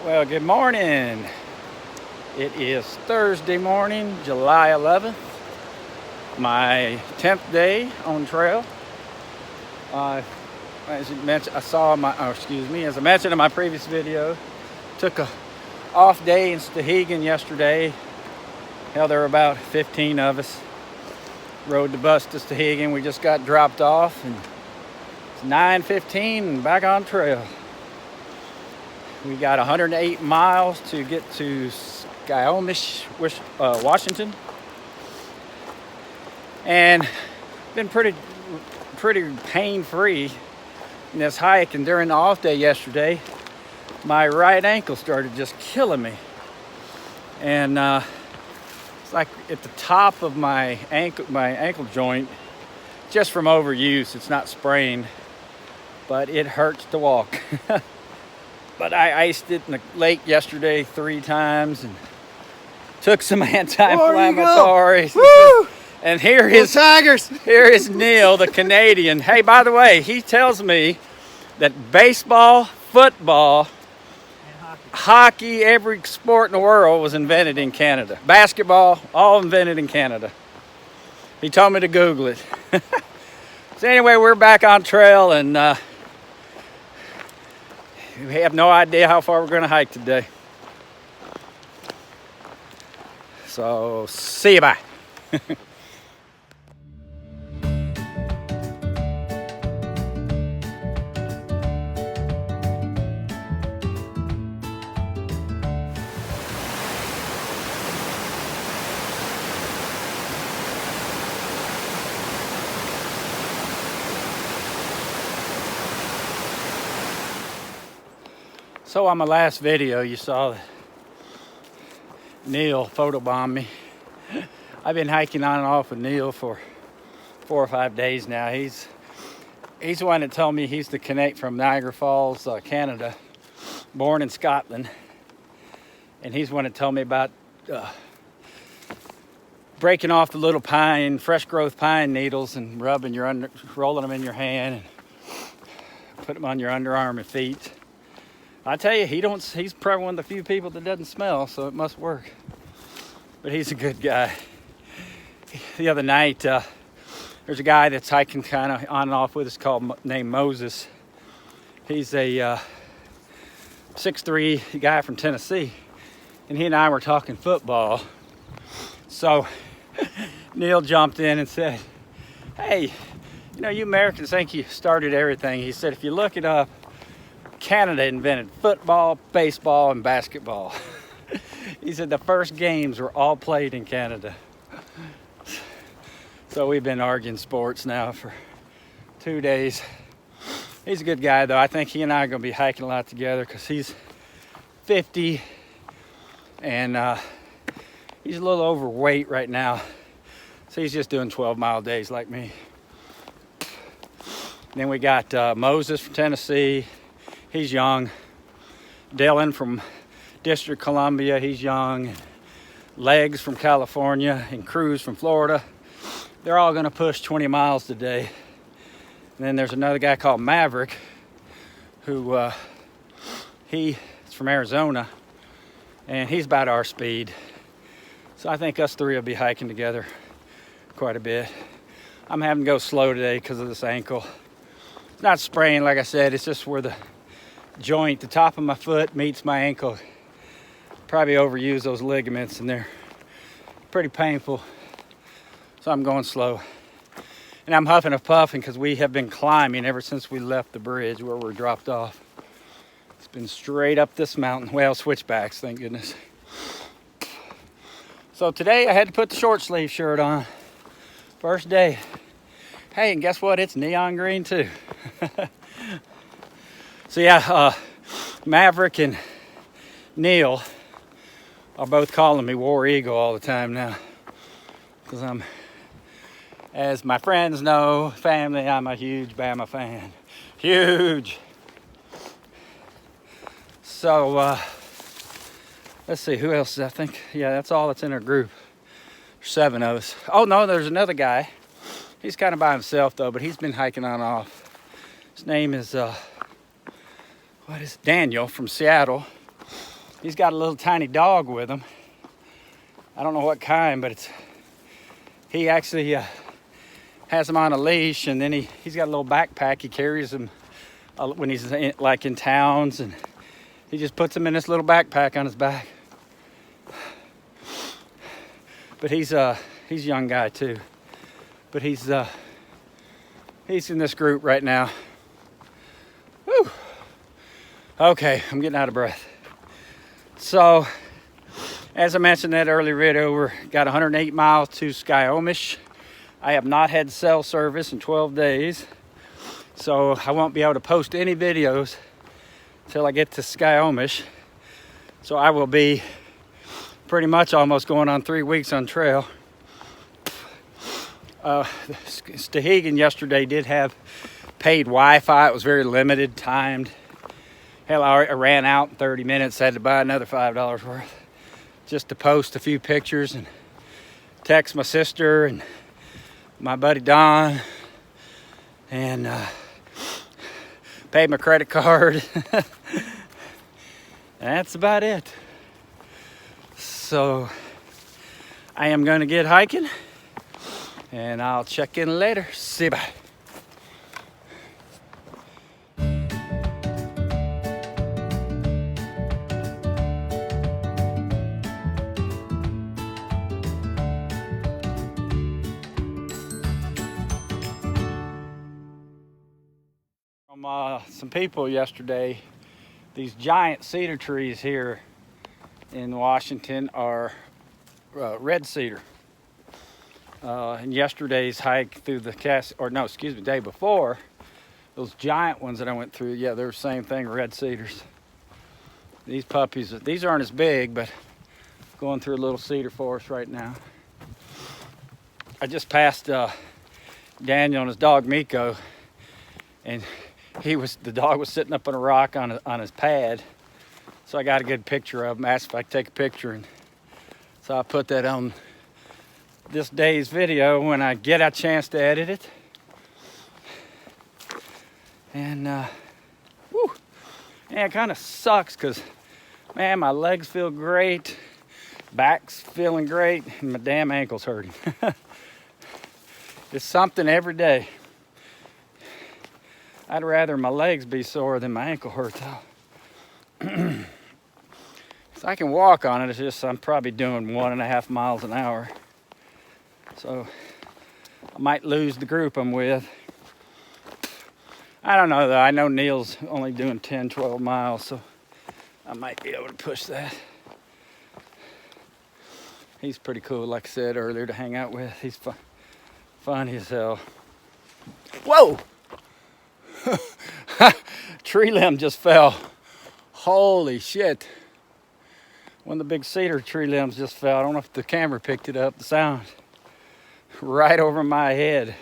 Well, good morning. It is Thursday morning, July 11th, my 10th day on trail. As you mentioned, as I mentioned in my previous video, took a off day in Stehekin yesterday. Hell, there were about 15 of us. Rode the bus to Stehekin. We just got dropped off, and it's 9:15 and back on trail. We got 108 miles to get to Skyhomish, Washington, and been pretty pain-free in this hike. And during the off day yesterday, my right ankle started just killing me, and it's like at the top of my ankle joint, just from overuse. It's not sprained, but it hurts to walk. But I iced it in the lake yesterday 3 times and took some anti-inflammatories. Woo! And here is Tigers. Here is Neil, the Canadian. Hey, by the way, he tells me that baseball, football, hockey, every sport in the world was invented in Canada. Basketball, all invented in Canada. He told me to Google it. So anyway, we're back on trail, and we have no idea how far we're going to hike today. So, see you, bye. So on my last video, you saw that Neil photobombed me. I've been hiking on and off with Neil for 4 or 5 days now. He's the one that told me he's the Canadian from Niagara Falls, Canada, born in Scotland. And he's the one that told me about breaking off the little fresh growth pine needles and rolling them in your hand and put them on your underarm and feet. I tell you, he's probably one of the few people that doesn't smell, so it must work. But he's a good guy. The other night, there's a guy that's hiking kind of on and off with us named Moses. He's a 6'3" guy from Tennessee, and he and I were talking football. So Neil jumped in and said, "Hey, you Americans think you started everything." He said, "If you look it up, Canada invented football, baseball, and basketball." He said the first games were all played in Canada. So we've been arguing sports now for 2 days. He's a good guy, though. I think he and I are going to be hiking a lot together because he's 50 and he's a little overweight right now. So he's just doing 12-mile days like me. Then we got Moses from Tennessee. He's young. Dylan from District of Columbia, he's young. Legs from California and Cruz from Florida. They're all going to push 20 miles today. And then there's another guy called Maverick who he's from Arizona, and he's about our speed. So I think us 3 will be hiking together quite a bit. I'm having to go slow today because of this ankle. It's not spraying, like I said, it's just where the joint, the top of my foot meets my ankle. Probably overuse those ligaments and they're pretty painful. So I'm going slow. And I'm huffing and puffing because we have been climbing ever since we left the bridge where we're dropped off. It's been straight up this mountain. Well, switchbacks, thank goodness. So today I had to put the short sleeve shirt on. First day. Hey, and guess what? It's neon green too. So yeah, Maverick and Neil are both calling me War Eagle all the time now. Because I'm, as my friends know, family, I'm a huge Bama fan. Huge. So, let's see, who else is, I think? Yeah, that's all that's in our group. There's 7 of us. Oh, no, there's another guy. He's kind of by himself, though, but he's been hiking on and off. His name is, Daniel from Seattle. He's got a little tiny dog with him. I don't know what kind, but he actually has him on a leash, and then he's got a little backpack. He carries him when he's in towns, and he just puts him in this little backpack on his back. But he's a young guy too. But he's in this group right now. Whew. Okay, I'm getting out of breath. So, as I mentioned in that earlier video, we're got 108 miles to Skyhomish. I have not had cell service in 12 days, so I won't be able to post any videos until I get to Skyhomish. So I will be pretty much almost going on 3 weeks on trail. Stehekin yesterday did have paid Wi-Fi. It was very limited, timed. Hell, I ran out in 30 minutes. Had to buy another $5 worth just to post a few pictures and text my sister and my buddy Don, and paid my credit card. That's about it. So I am going to get hiking, and I'll check in later. See you, bye. Some people yesterday, these giant cedar trees here in Washington are red cedar. And yesterday's hike through the day before, those giant ones that I went through, yeah, they're the same thing, red cedars. These puppies, these aren't as big, but going through a little cedar forest right now. I just passed Daniel and his dog Miko, and the dog was sitting up on a rock on his pad. So I got a good picture of him, asked if I could take a picture, and so I put that on this day's video when I get a chance to edit it. And whew, yeah, it kind of sucks because, man, my legs feel great, back's feeling great, and my damn ankle's hurting. It's something every day. I'd rather my legs be sore than my ankle hurt, though. So I can walk on it, it's just I'm probably doing 1.5 miles an hour. So I might lose the group I'm with. I don't know, though. I know Neil's only doing 10, 12 miles, so I might be able to push that. He's pretty cool, like I said earlier, to hang out with. He's funny as hell. Whoa! Tree limb just fell. Holy shit. One of the big cedar tree limbs just fell. I don't know if the camera picked it up, the sound. Right over my head.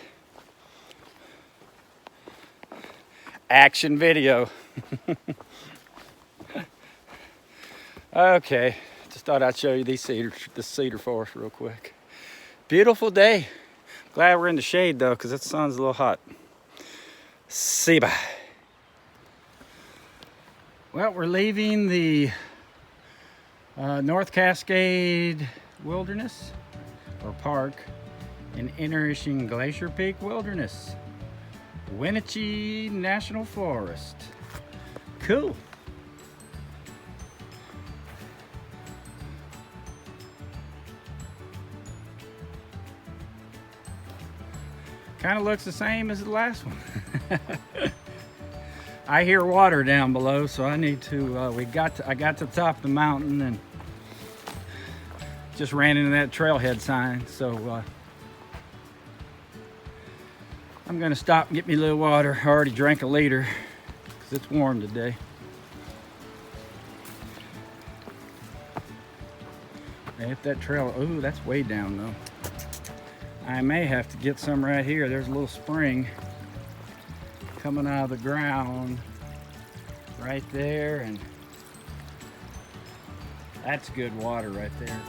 Action video. Okay, just thought I'd show you this cedar forest real quick. Beautiful day. Glad we're in the shade though, because that sun's a little hot. See you, bye. Well, we're leaving the North Cascade Wilderness or Park in interesting Glacier Peak Wilderness, Wenatchee National Forest. Cool. Kind of looks the same as the last one. I hear water down below, so I need to, I got to the top of the mountain and just ran into that trailhead sign. So I'm gonna stop and get me a little water. I already drank a liter because it's warm today. I hit that trail. Ooh, that's way down though. I may have to get some right here. There's a little spring coming out of the ground right there, and that's good water right there.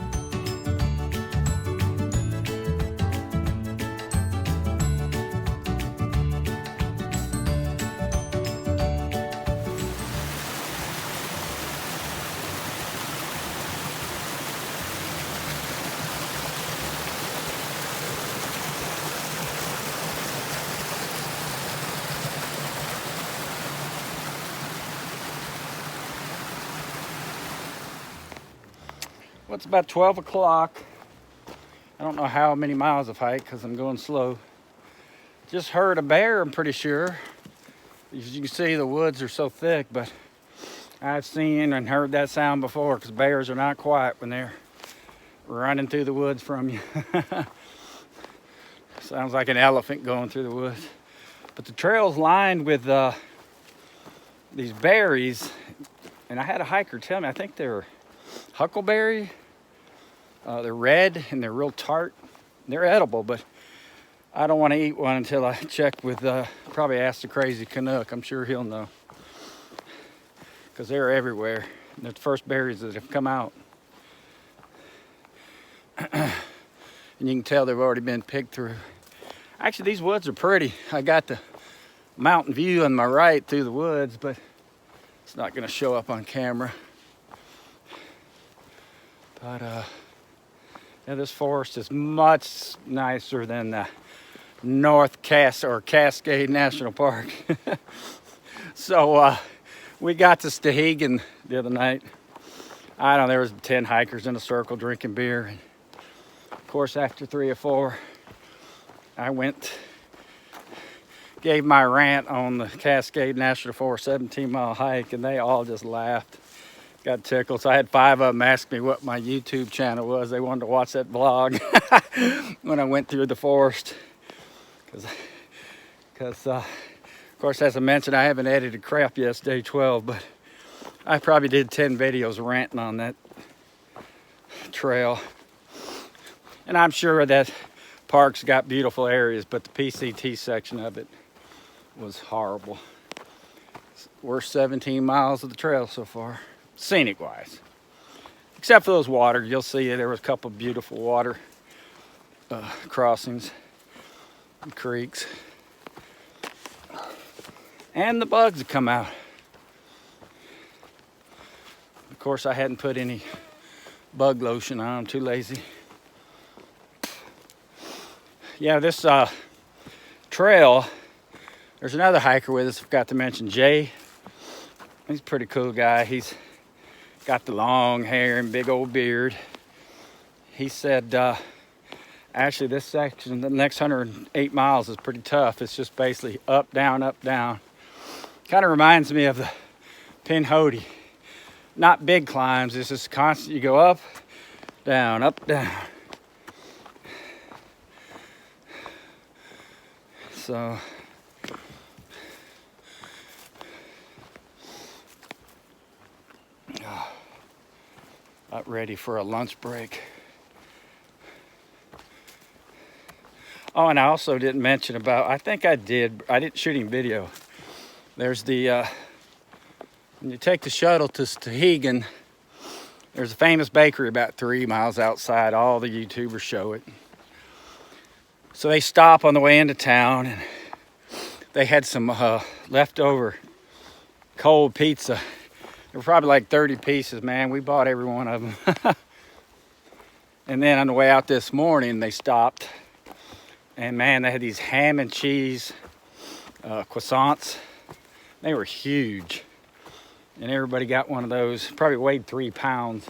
Well, it's about 12 o'clock. I don't know how many miles I've hiked because I'm going slow. Just heard a bear, I'm pretty sure. As you can see, the woods are so thick, but I've seen and heard that sound before because bears are not quiet when they're running through the woods from you. Sounds like an elephant going through the woods. But the trail's lined with these berries, and I had a hiker tell me, I think they're huckleberry. They're red and they're real tart. They're edible, but I don't want to eat one until I check with, probably ask the crazy Canuck. I'm sure he'll know. Because they're everywhere. And they're the first berries that have come out. And you can tell they've already been picked through. Actually, these woods are pretty. I got the mountain view on my right through the woods, but it's not going to show up on camera. But yeah, this forest is much nicer than the North Cascade National Park. So we got to Stehekin the other night. I don't know, there was 10 hikers in a circle drinking beer. And of course, after 3 or 4, I gave my rant on the Cascade National Forest 17-mile hike, and they all just laughed. Got tickled. So I had 5 of them ask me what my YouTube channel was. They wanted to watch that vlog when I went through the forest. Because of course, as I mentioned, I haven't edited crap yet. It's day 12, but I probably did 10 videos ranting on that trail. And I'm sure that park's got beautiful areas, but the PCT section of it was horrible. Worst 17 miles of the trail so far. Scenic wise, except for those water. You'll see there was a couple of beautiful water crossings and creeks, and the bugs have come out. Of course, I hadn't put any bug lotion on. I'm too lazy. Yeah, this trail, there's another hiker with us. I forgot to mention Jay. He's a pretty cool guy. He's got the long hair and big old beard. He said, actually this section, the next 108 miles is pretty tough. It's just basically up, down, up, down. Kind of reminds me of the Pinhoti. Not big climbs, it's just constant. You go up, down, up, down. So, about ready for a lunch break. Oh, and I also didn't mention about, I think I didn't shoot any video. There's the, when you take the shuttle to Stehekin, there's a famous bakery about 3 miles outside. All the YouTubers show it. So they stop on the way into town, and they had some leftover cold pizza. There were probably like 30 pieces, man. We bought every one of them. And then on the way out this morning, they stopped And man, they had these ham and cheese croissants. They were huge. And everybody got one of those. Probably weighed 3 pounds.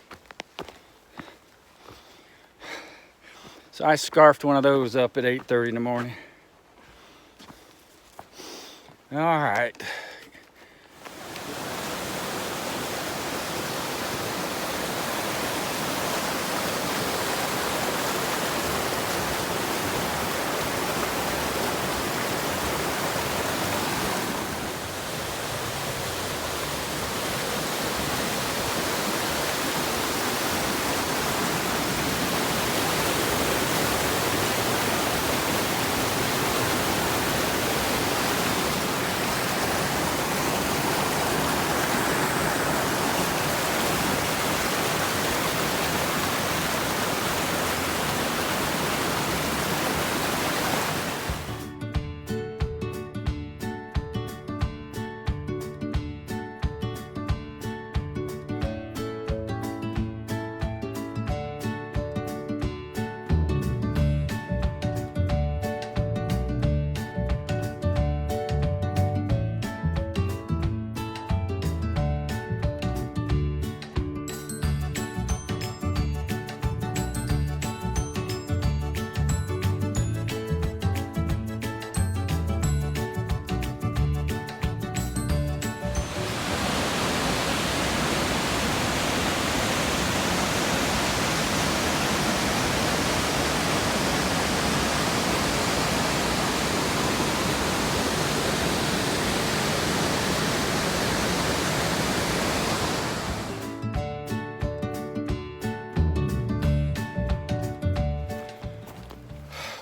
So I scarfed one of those up at 8:30 in the morning. All right.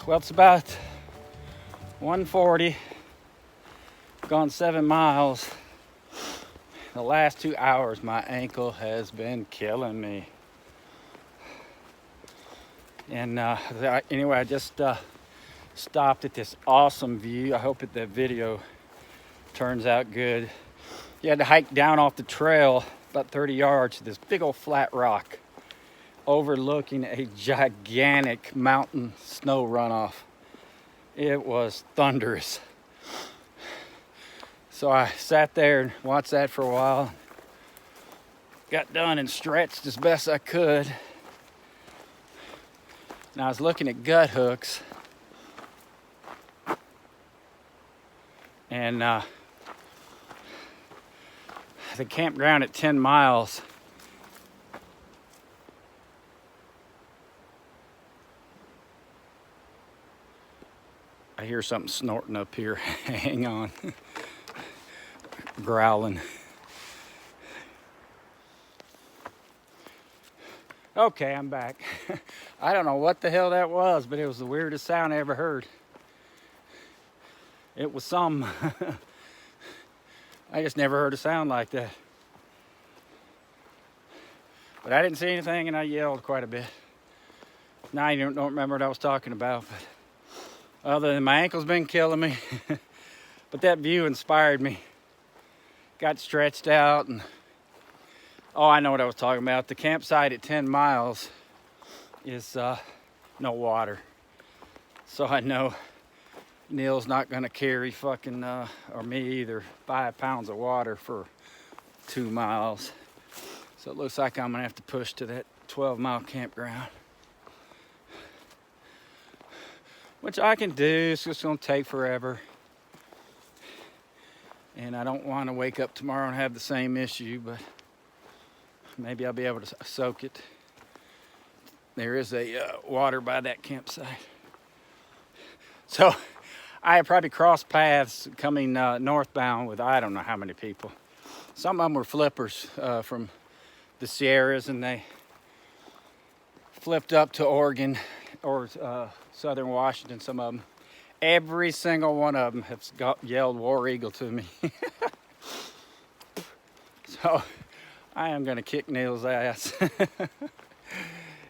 Well, it's about 1:40, gone 7 miles. The last 2 hours, my ankle has been killing me. And anyway, I just stopped at this awesome view. I hope that the video turns out good. You had to hike down off the trail about 30 yards to this big old flat rock overlooking a gigantic mountain snow runoff. It was thunderous. So I sat there and watched that for a while. Got done and stretched as best I could. And I was looking at gut hooks. And the campground at 10 miles I hear something snorting up here. Hang on. Growling. Okay, I'm back. I don't know what the hell that was, but it was the weirdest sound I ever heard. It was some. I just never heard a sound like that. But I didn't see anything and I yelled quite a bit. Now I don't remember what I was talking about, but other than my ankle's been killing me. But that view inspired me. Got stretched out and oh, I know what I was talking about. The campsite at 10 miles is no water. So I know Neil's not gonna carry fucking, or me either, 5 pounds of water for 2 miles. So it looks like I'm gonna have to push to that 12-mile campground. Which I can do, it's just gonna take forever. And I don't wanna wake up tomorrow and have the same issue, but maybe I'll be able to soak it. There is a water by that campsite. So I probably crossed paths coming northbound with I don't know how many people. Some of them were flippers from the Sierras, and they flipped up to Oregon or Southern Washington, some of them. Every single one of them has yelled War Eagle to me. So I am gonna kick Neil's ass.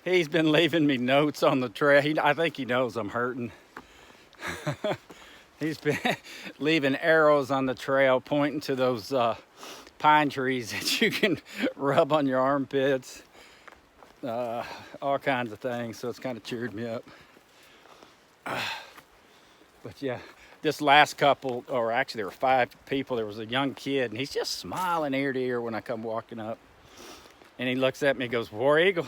He's been leaving me notes on the trail. I think he knows I'm hurting. He's been leaving arrows on the trail pointing to those pine trees that you can rub on your armpits. All kinds of things, so it's kind of cheered me up. But yeah, this last couple, or actually there were 5 people, there was a young kid, and he's just smiling ear to ear when I come walking up. And he looks at me and goes, War Eagle.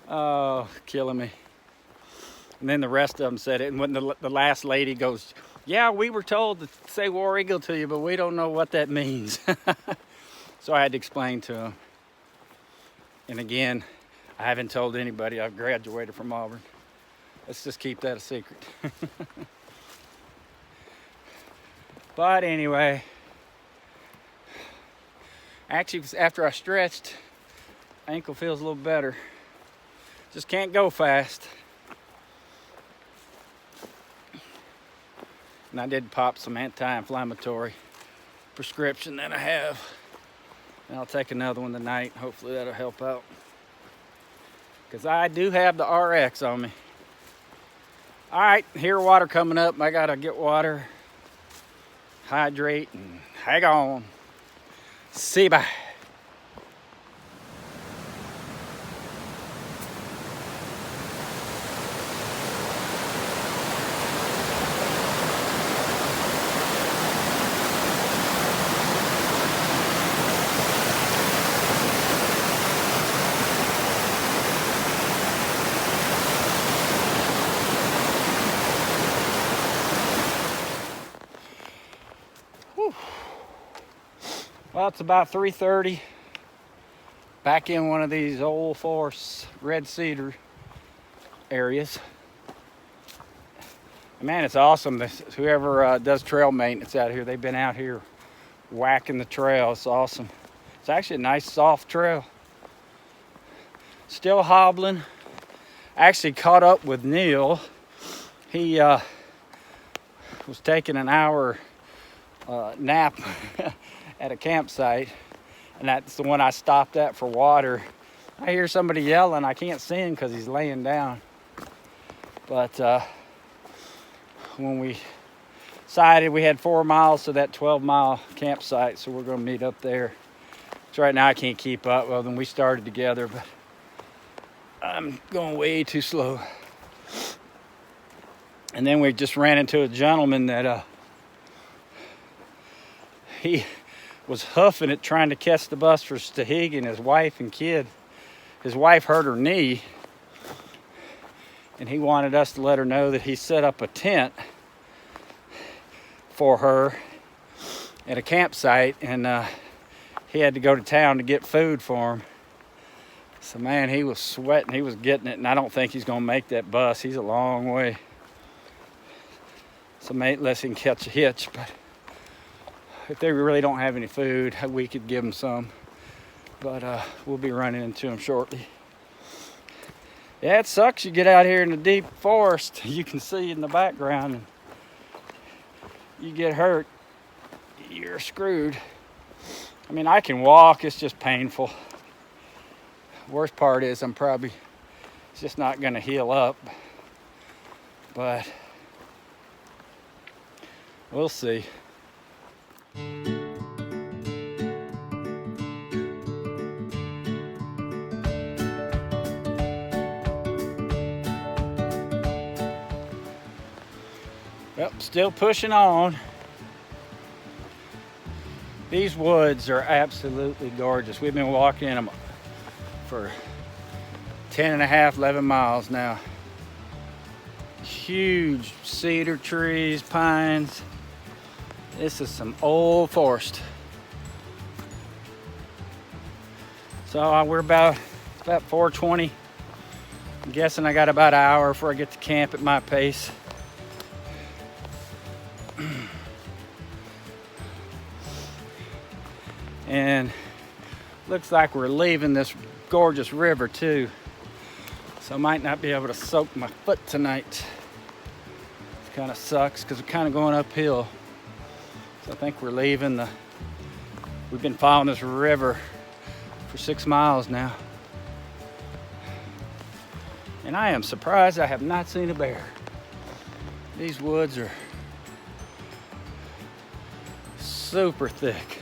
Oh, killing me. And then the rest of them said it. And when the last lady goes, yeah, we were told to say War Eagle to you, but we don't know what that means. So I had to explain to him. And again, I haven't told anybody I've graduated from Auburn. Let's just keep that a secret. But anyway, actually after I stretched, ankle feels a little better. Just can't go fast. And I did pop some anti-inflammatory prescription that I have. And I'll take another one tonight. Hopefully that'll help out. Because I do have the RX on me. All right, here water coming up. I gotta get water, hydrate, and hang on. See you, bye. Well, it's about 3:30. Back in one of these old forest red cedar areas. Man, it's awesome. Whoever does trail maintenance out here, they've been out here whacking the trail. It's awesome. It's actually a nice soft trail. Still hobbling. Actually caught up with Neil. He was taking an hour nap at a campsite, and that's the one I stopped at for water. I hear somebody yelling. I can't see him because he's laying down. But when we decided, we had 4 miles to that 12-mile campsite, so we're going to meet up there. So right now I can't keep up. Well, then we started together, but I'm going way too slow. And then we just ran into a gentleman that he was huffing it trying to catch the bus for Stehekin, his wife and kid. His wife hurt her knee, and he wanted us to let her know that he set up a tent for her at a campsite, and he had to go to town to get food for him. So man, he was sweating, he was getting it, and I don't think he's gonna make that bus. He's a long way. So maybe unless he can catch a hitch, but if they really don't have any food, we could give them some. But we'll be running into them shortly. Yeah, it sucks. You get out here in the deep forest, you can see in the background, and you get hurt, you're screwed. I mean, I can walk, it's just painful. Worst part is it's just not gonna heal up. But we'll see. Yep, still pushing on. These woods are absolutely gorgeous. We've been walking in them for 10 and a half, 11 miles now. Huge cedar trees, pines. This is some old forest. So we're about 4:20. I'm guessing I got about an hour before I get to camp at my pace. And looks like we're leaving this gorgeous river too. So I might not be able to soak my foot tonight. It kind of sucks because we're kind of going uphill. So I think we're leaving we've been following this river for 6 miles now. And I am surprised I have not seen a bear. These woods are super thick.